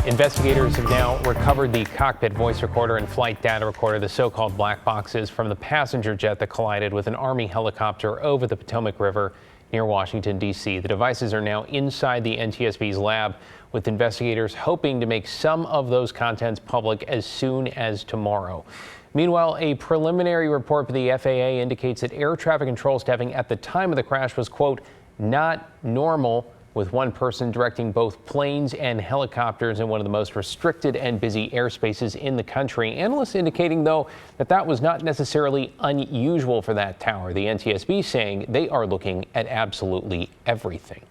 Investigators have now recovered the cockpit voice recorder and flight data recorder, the so-called black boxes, from the passenger jet that collided with an Army helicopter over the Potomac River near Washington, D.C. The devices are now inside the NTSB's lab, with investigators hoping to make some of those contents public as soon as tomorrow. Meanwhile, a preliminary report for the FAA indicates that air traffic control staffing at the time of the crash was, quote, not normal, with one person directing both planes and helicopters in one of the most restricted and busy airspaces in the country. Analysts indicating, though, that that was not necessarily unusual for that tower. The NTSB saying they are looking at absolutely everything.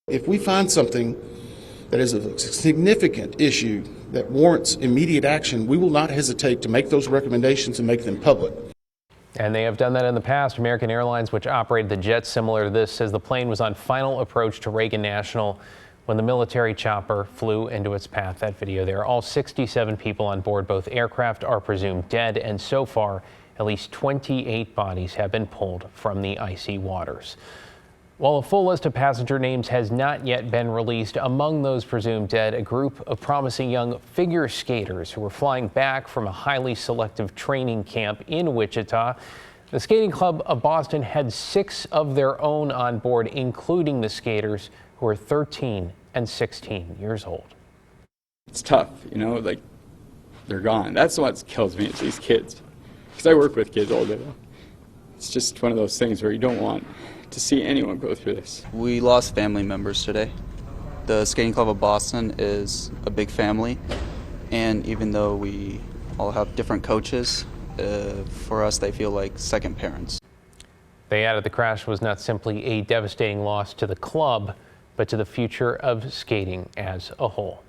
If we find something that is a significant issue that warrants immediate action, we will not hesitate to make those recommendations and make them public. And they have done that in the past. American Airlines, which operated the jet similar to this, says the plane was on final approach to Reagan National when the military chopper flew into its path. That video there. All 67 people on board both aircraft are presumed dead, and so far, at least 28 bodies have been pulled from the icy waters. While a full list of passenger names has not yet been released, among those presumed dead, a group of promising young figure skaters who were flying back from a highly selective training camp in Wichita. The Skating Club of Boston had 6 of their own on board, including the skaters who are 13 and 16 years old. It's tough, like they're gone. That's what kills me, it's these kids. Because I work with kids all day. It's just one of those things where you don't want to see anyone go through this. We lost family members today. The Skating Club of Boston is a big family, and even though we all have different coaches, for us they feel like second parents. They added the crash was not simply a devastating loss to the club, but to the future of skating as a whole.